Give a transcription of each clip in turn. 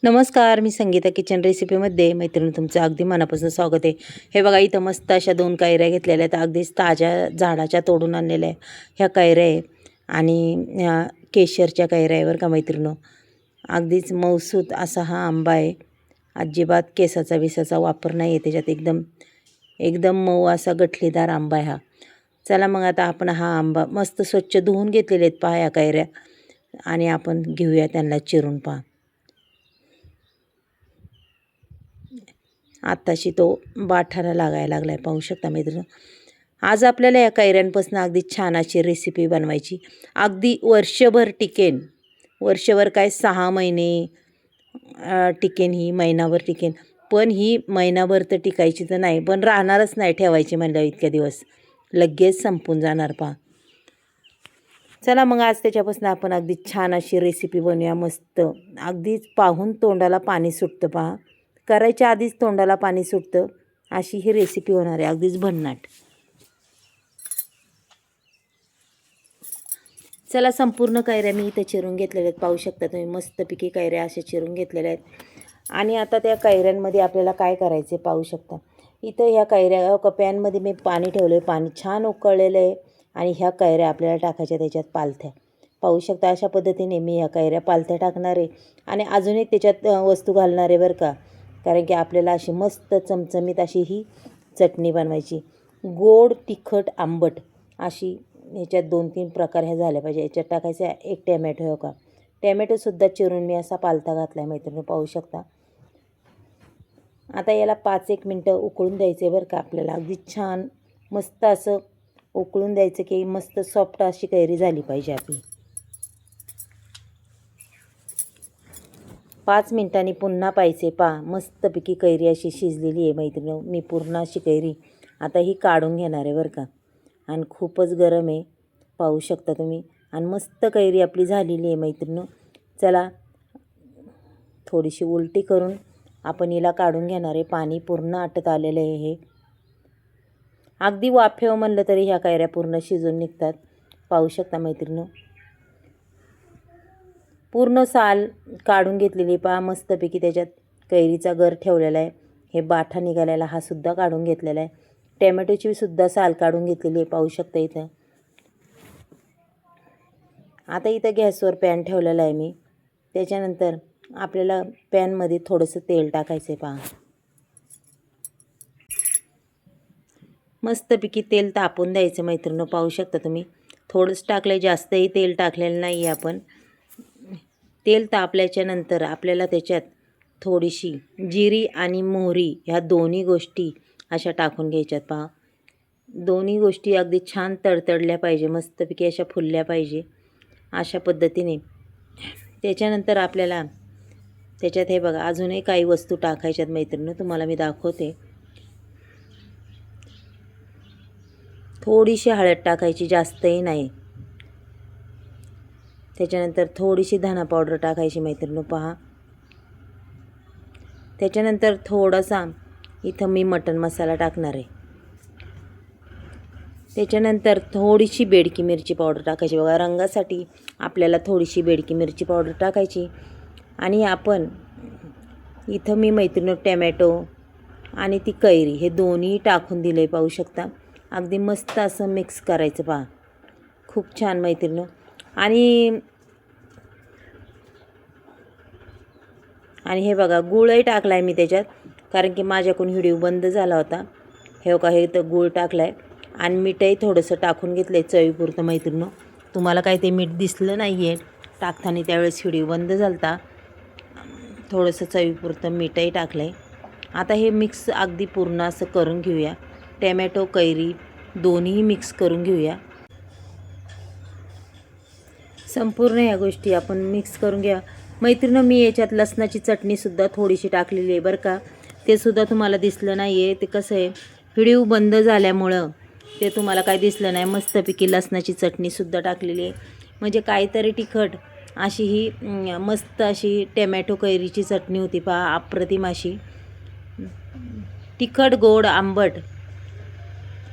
नमस्कार, मी संगीता किचन रेसिपीमध्ये मैत्रिणी तुमचं अगदी मनापासून स्वागत आहे. हे बघा इथं मस्त अशा 2 कैऱ्या घेतलेल्या आहेत. अगदीच ताज्या झाडाच्या तोडून आणलेल्या आहे ह्या कैऱ्या आहे आणि ह्या केशरच्या कैऱ्या आहे बरं का मैत्रिणीनो. अगदीच मऊसूत असा हा आंबा आहे. अजिबात केसाचा विसाचा वापर नाही आहे त्याच्यात. एकदम एकदम मऊ असा गठलीदार आंबा आहे हा. चला मग आता आपण हा आंबा मस्त स्वच्छ धुवून घेतलेले आहेत पहा ह्या कैऱ्या आणि आपण घेऊया त्यांना चिरून पहा. आत्ताशी तो बाठाला लागायला लागला आहे पाहू शकता मैत्रिणी. आज आपल्याला या कैऱ्यांपासून अगदी छान अशी रेसिपी बनवायची. अगदी वर्षभर टिकेन. वर्षभर काय 6 महिने टिकेन ही, महिनाभर टिकेन. पण ही महिनाभर तर टिकायची तर नाही, पण राहणारच नाही ठेवायची म्हणल्यावर इतक्या दिवस. लगेच संपून जाणार पहा. चला मग आज त्याच्यापासून आपण अगदी छान अशी रेसिपी बनवूया मस्त. अगदीच पाहून तोंडाला पाणी सुटतं पहा. करायच्या आधीच तोंडाला पाणी सुटतं अशी ही रेसिपी होणार आहे. अगदीच भन्नाट. चला संपूर्ण कैऱ्या मी इथं चिरून घेतलेल्या आहेत पाहू शकता तुम्ही. मस्तपैकी कैऱ्या अशा चिरून घेतलेल्या आहेत. आणि आता त्या कैऱ्यांमध्ये आपल्याला काय करायचे पाहू शकता. इथं ह्या कैऱ्या पॅनमध्ये मी पाणी ठेवलं आहे. पाणी छान उकळलेलं आहे आणि ह्या कैऱ्या आपल्याला टाकायच्या त्याच्यात पालथ्या पाहू शकता. अशा पद्धतीने मी ह्या कैऱ्या पालथ्या टाकणार आहे आणि अजून एक त्याच्यात वस्तू घालणार आहे बरं का. कारण की आपल्याला अशी मस्त चमचमीत अशी ही चटणी बनवायची. गोड तिखट आंबट अशी ह्याच्यात 2-3 प्रकार ह्या झाल्या पाहिजे. याच्यात टाकायचं एक टॅमॅटो हो का. टॅमॅटोसुद्धा चिरून मी असा पालथा घातला आहे मैत्रिणी पाहू शकता. आता याला 5-1 मिनटं उकळून द्यायचं आहे बरं का आपल्याला. अगदी छान मस्त असं उकळून द्यायचं की मस्त सॉफ्ट अशी कैरी झाली पाहिजे आपली. 5 मिनिटांनी पुन्हा पाहिजे पहा. मस्तपैकी कैरी अशी शिजलेली आहे मैत्रिणी. मी पूर्ण अशी कैरी आता ही काढून घेणार आहे बरं का. आणि खूपच गरम आहे पाहू शकता तुम्ही. आणि मस्त कैरी आपली झालेली आहे मैत्रिणी. चला थोडीशी उलटी करून आपण हिला काढून घेणार आहे. पाणी पूर्ण आटत आलेलं आहे हे. अगदी वाफेव म्हणलं तरी ह्या कैऱ्या पूर्ण शिजून निघतात पाहू शकता मैत्रिणी. पूर्ण साल काढून घेतलेली पहा मस्तपैकी. त्याच्यात कैरीचा गर ठेवलेला आहे. हे बाठा निघालेला हा सुद्धा काढून घेतलेला आहे. टॅमॅटोची सुद्धा साल काढून घेतलेली आहे पाहू शकता इथं. आता इथं गॅसवर पॅन ठेवलेला आहे मी. त्याच्यानंतर आपल्याला पॅनमध्ये थोडंसं तेल टाकायचं आहे पहा. मस्तपैकी तेल तापून द्यायचं मैत्रिणी पाहू शकता तुम्ही. थोडंच टाकलं आहे, जास्तही तेल टाकलेलं नाही आहे आपण. तेल तापल्याच्या नंतर आपल्याला त्याच्यात थोडीशी जिरी आणि मोहरी ह्या दोन्ही गोष्टी अशा टाकून घ्यायच्यात पहा. दोन्ही गोष्टी अगदी छान तडतडल्या पाहिजे. मस्तपैकी अशा फुलल्या पाहिजे अशा पद्धतीने. त्याच्यानंतर आपल्याला त्याच्यात हे बघा अजूनही काही वस्तू टाकायच्यात मैत्रिणी तुम्हाला मी दाखवते. थोडीशी हळद टाकायची, जास्तही नाही. त्याच्यानंतर थोडीशी धना पावडर टाकायची मैत्रिणी पहा. त्याच्यानंतर थोडासा इथं मी मटण मसाला टाकणार आहे. त्याच्यानंतर थोडीशी बेडकी मिरची पावडर टाकायची बघा. रंगासाठी आपल्याला थोडीशी बेडकी मिरची पावडर टाकायची. आणि आपण इथं मी मैत्रिणी टॅमॅटो आणि ती कैरी हे दोन्ही टाकून दिले पाहू शकता. अगदी मस्त असं मिक्स करायचं पहा. खूप छान मैत्रिणी. आणि हे बघा गूळही टाकला आहे मी त्याच्यात. कारण की माझ्याकडून व्हिडिओ बंद झाला होता. हे बघा हे तर गूळ टाकला आहे. आणि मीठही थोडंसं टाकून घेतलं आहे चवीपुरतं मैत्रिणी. तुम्हाला काही ते मीठ दिसलं नाही आहे टाकताना, त्यावेळेस व्हिडिओ बंद झाला होता. थोडंसं चवीपुरतं मीठही टाकलं आहे. आता हे मिक्स अगदी पूर्ण असं करून घेऊया. टॅमॅटो कैरी दोन्ही मिक्स करून घेऊया. संपूर्ण ह्या गोष्टी आपण मिक्स करून घ्या मैत्रिणी. मी याच्यात लसणाची चटणीसुद्धा थोडीशी टाकलेली आहे बरं का. ते सुद्धा तुम्हाला दिसलं नाही आहे. ते कसं आहे व्हिडिओ बंद झाल्यामुळं ते तुम्हाला काय दिसलं नाही. मस्तपैकी लसणाची चटणीसुद्धा टाकलेली आहे. म्हणजे काहीतरी तिखट अशी ही मस्त अशी टॅमॅटो कैरीची चटणी होती पहा. अप्रतिम अशी तिखट गोड आंबट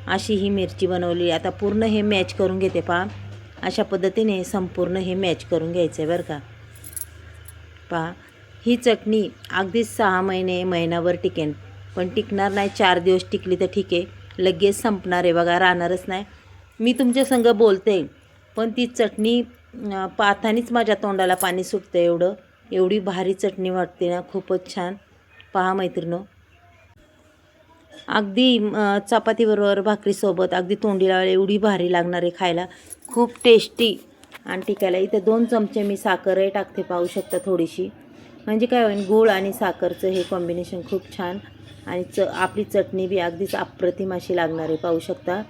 अशी ही मिरची बनवली. आता पूर्ण हे मॅच करून घेते पहा. अशा पद्धतीने संपूर्ण हे मॅच करून घ्यायचं आहे बरं का. पहा ही चटणी अगदी 6 महिने महिनाभर टिकेन, पण टिकणार नाही. 4 दिवस टिकली तर ठीक आहे, लगेच संपणार आहे बघा, राहणारच नाही. मी तुमच्या संग बोलते पण ती चटणी पाहतानीच माझ्या तोंडाला पाणी सुटतं. एवढी भारी चटणी वाटते ना, खूपच छान. पहा मैत्रिणींनो, अगदी चपातीबरोबर भाकरीसोबत अगदी तोंडी लावायला एवढी भारी लागणार आहे, खायला खूप टेस्टी. आणि टिकायला इथं 2 चमचे मी साखरही टाकते, पाहू शकता थोडीशी. म्हणजे काय होईल, गूळ आणि साखरचं हे कॉम्बिनेशन खूप छान. आणि आपली चटणी बी अगदीच अप्रतिम अशी लागणार आहे, पाहू शकता.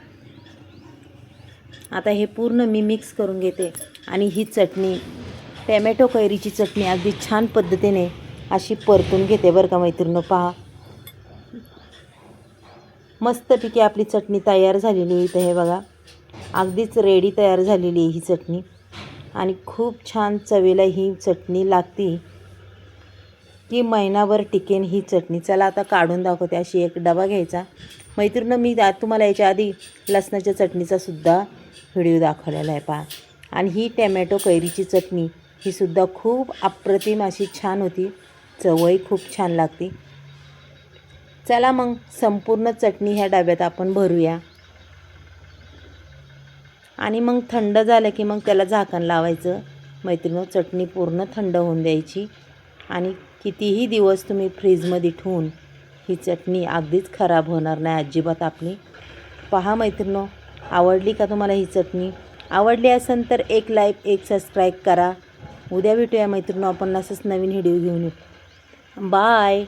आता हे पूर्ण मी मिक्स करून घेते आणि ही चटणी टॅमॅटो कैरीची चटणी अगदी छान पद्धतीने अशी परतून घेते बरं का मैत्रिणींनो. पहा, मस्तपैकी आपली चटणी तयार झालेली आहे. इथं हे बघा, अगदीच रेडी तयार झालेली आहे ही चटणी. आणि खूप छान चवीला ही चटणी लागती, की महिनाभर टिकेन ही चटणी. चला आता काढून दाखवते. अशी एक डबा घ्यायचा मैत्रिणींनो. मी तुम्हाला याच्या आधी लसणाच्या चटणीचा सुद्धा व्हिडिओ दाखवलेला आहे पहा. आणि ही टॅमॅटो कैरीची चटणी ही सुद्धा खूप अप्रतिम अशी छान होती, चवही खूप छान लागते. चला मग संपूर्ण चटणी ह्या डब्यात आपण भरूया आणि मग थंड झालं की मग त्याला झाकण लावायचं मैत्रिणींनो. चटणी पूर्ण थंड होऊन द्यायची आणि कितीही दिवस तुम्ही फ्रीजमध्ये ठेवून ही चटणी अगदीच खराब होणार नाही अजिबात आपली. पहा मैत्रिणींनो, आवडली का तुम्हाला ही चटणी? आवडली असेल तर एक लाईक, एक सबस्क्राईब करा. उद्या भेटूया मैत्रिणींनो आपण असंच नवीन व्हिडिओ घेऊन. बाय.